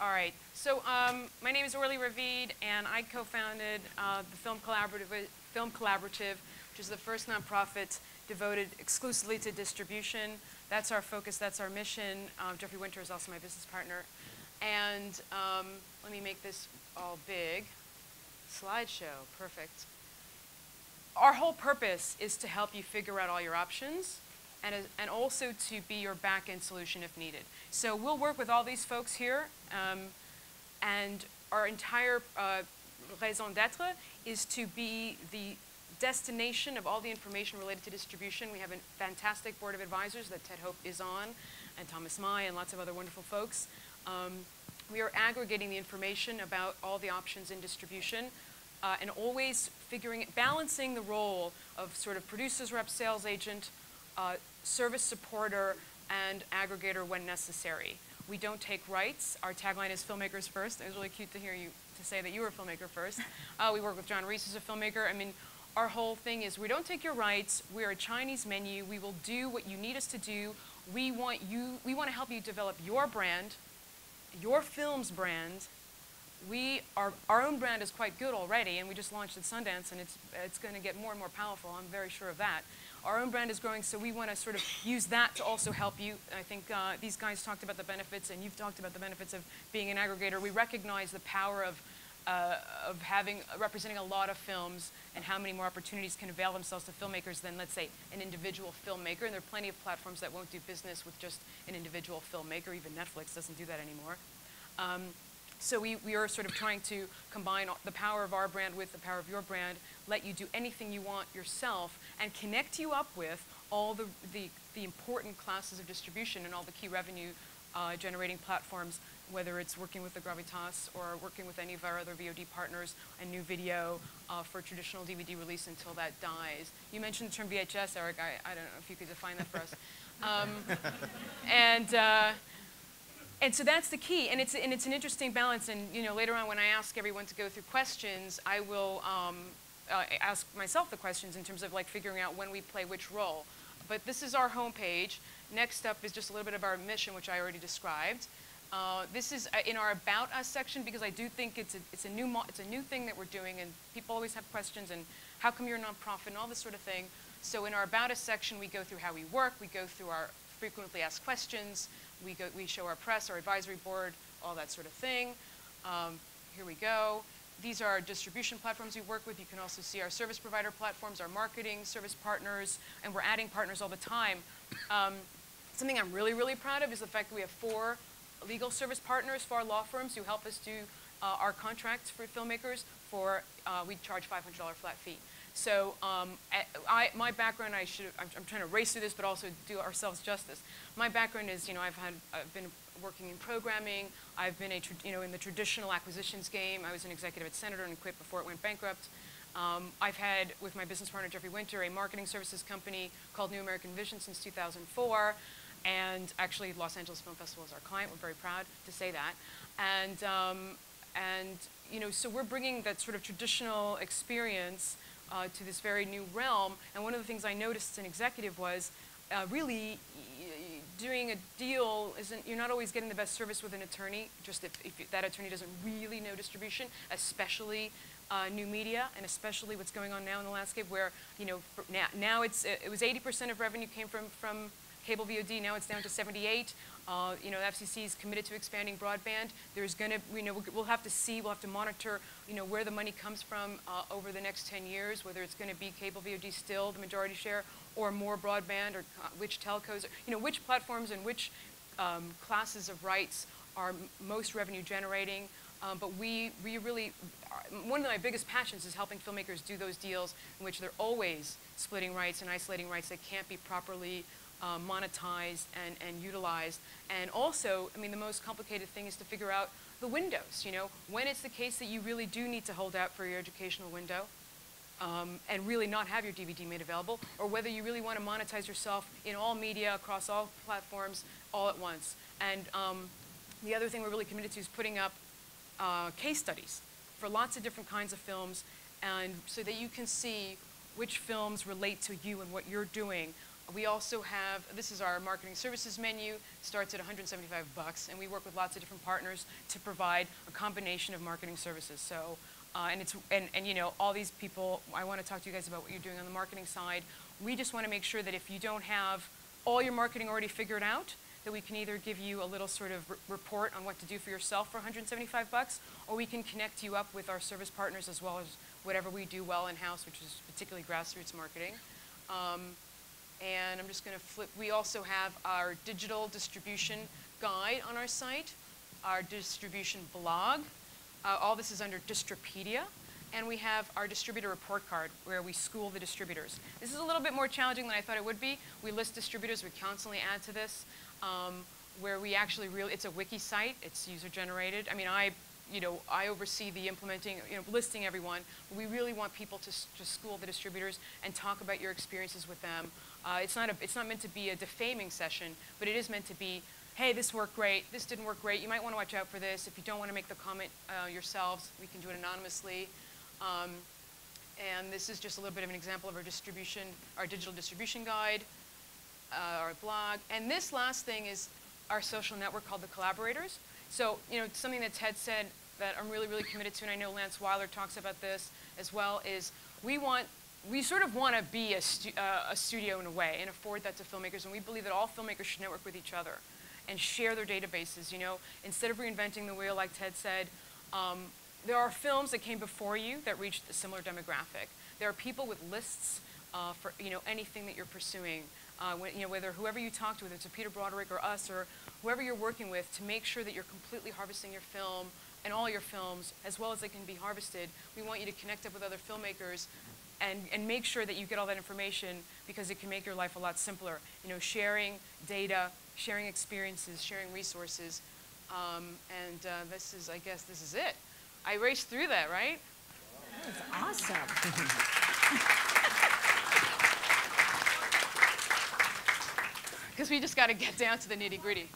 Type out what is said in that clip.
All right. So my name is Orly Ravid, and I co-founded the Film Collaborative, which is the first nonprofit devoted exclusively to distribution. That's our focus. That's our mission. Jeffrey Winter is also my business partner. And let me make this all big. Slideshow. Perfect. Our whole purpose is to help you figure out all your options, and also to be your back-end solution if needed. So we'll work with all these folks here, and our entire raison d'etre is to be the destination of all the information related to distribution. We have a fantastic board of advisors that Ted Hope is on, and Thomas Mai, and lots of other wonderful folks. We are aggregating the information about all the options in distribution, and always balancing the role of sort of producer's rep, sales agent, service supporter, and aggregator when necessary. We don't take rights. Our tagline is filmmakers first. It was really cute to hear you say that you were a filmmaker first. We work with John Reese, who's a filmmaker. I mean, our whole thing is we don't take your rights. We're a Chinese menu. We will do what you need us to do. We want to help you develop your brand, your film's brand. Our own brand is quite good already, and we just launched at Sundance, and it's going to get more and more powerful. I'm very sure of that. Our own brand is growing, so we want to sort of use that to also help you. I think these guys talked about the benefits, and you've talked about the benefits of being an aggregator. We recognize the power of representing a lot of films, and how many more opportunities can avail themselves to filmmakers than, let's say, an individual filmmaker. And there are plenty of platforms that won't do business with just an individual filmmaker. Even Netflix doesn't do that anymore. So we are sort of trying to combine the power of our brand with the power of your brand, let you do anything you want yourself, and connect you up with all the important classes of distribution and all the key revenue generating platforms, whether it's working with the Gravitas or working with any of our other VOD partners and new video for traditional DVD release until that dies. You mentioned the term VHS, Eric. I don't know if you could define that for us. And so that's the key, and it's an interesting balance. And later on, when I ask everyone to go through questions, I will ask myself the questions in terms of like figuring out when we play which role. But this is our homepage. Next up is just a little bit of our mission, which I already described. This is in our About Us section, because I do think it's a new thing that we're doing, and people always have questions and how come you're a nonprofit and all this sort of thing. So in our About Us section, we go through how we work. We go through our frequently asked questions. We show our press, our advisory board, all that sort of thing. Here we go. These are our distribution platforms we work with. You can also see our service provider platforms, our marketing service partners, and we're adding partners all the time. Something I'm really, really proud of is the fact that we have 4 legal service partners for our law firms who help us do our contracts for filmmakers. We charge $500 flat fee. So my background, I'm trying to race through this, but also do ourselves justice. My background is, I've been working in programming. I've been in the traditional acquisitions game. I was an executive at Senator and quit before it went bankrupt. I've had, with my business partner Jeffrey Winter, a marketing services company called New American Vision since 2004. And actually, Los Angeles Film Festival is our client. We're very proud to say that. So we're bringing that sort of traditional experience to this very new realm. And one of the things I noticed as an executive was really doing a deal you're not always getting the best service with an attorney, just if that attorney doesn't really know distribution, especially new media, and especially what's going on now in the landscape where, now it was 80% of revenue came from cable VOD. Now it's down to 78. The FCC is committed to expanding broadband. There's going to, we'll have to see, we'll have to monitor, where the money comes from over the next 10 years, whether it's going to be cable VOD still the majority share, or more broadband, or which telcos, which platforms and which classes of rights are most revenue generating. But we really, one of my biggest passions is helping filmmakers do those deals in which they're always splitting rights and isolating rights that can't be properly monetized and utilized. And also, the most complicated thing is to figure out the windows, when it's the case that you really do need to hold out for your educational window and really not have your DVD made available, or whether you really want to monetize yourself in all media, across all platforms, all at once. And the other thing we're really committed to is putting up case studies for lots of different kinds of films, and so that you can see which films relate to you and what you're doing. We also have, this is our marketing services menu, starts at $175, and we work with lots of different partners to provide a combination of marketing services. So, and you know, all these people, I want to talk to you guys about what you're doing on the marketing side. We just want to make sure that if you don't have all your marketing already figured out, that we can either give you a little sort of report on what to do for yourself for $175, or we can connect you up with our service partners as well as whatever we do well in-house, which is particularly grassroots marketing. And I'm just going to flip. We also have our digital distribution guide on our site, our distribution blog. All this is under Distripedia. And we have our distributor report card where we school the distributors. This is a little bit more challenging than I thought it would be. We list distributors. We constantly add to this, where we actually really, it's a wiki site. It's user generated. I mean, I oversee the implementing, listing everyone. But we really want people to school the distributors and talk about your experiences with them. It's not meant to be a defaming session, but it is meant to be, hey, this worked great, this didn't work great, you might want to watch out for this. If you don't want to make the comment yourselves, we can do it anonymously. And this is just a little bit of an example of our digital distribution guide, our blog. And this last thing is our social network called the Collaborators. So, something that Ted said that I'm really, really committed to, and I know Lance Weiler talks about this as well, is we sort of want to be a studio in a way and afford that to filmmakers, and we believe that all filmmakers should network with each other and share their databases. Instead of reinventing the wheel, like Ted said, there are films that came before you that reached a similar demographic. There are people with lists for anything that you're pursuing. Whether whoever you talk to, whether it's a Peter Broderick or us or whoever you're working with, to make sure that you're completely harvesting your film and all your films as well as they can be harvested. We want you to connect up with other filmmakers and make sure that you get all that information, because it can make your life a lot simpler. Sharing data, sharing experiences, sharing resources, I guess this is it. I raced through that, right? That was awesome. Because we just got to get down to the nitty-gritty.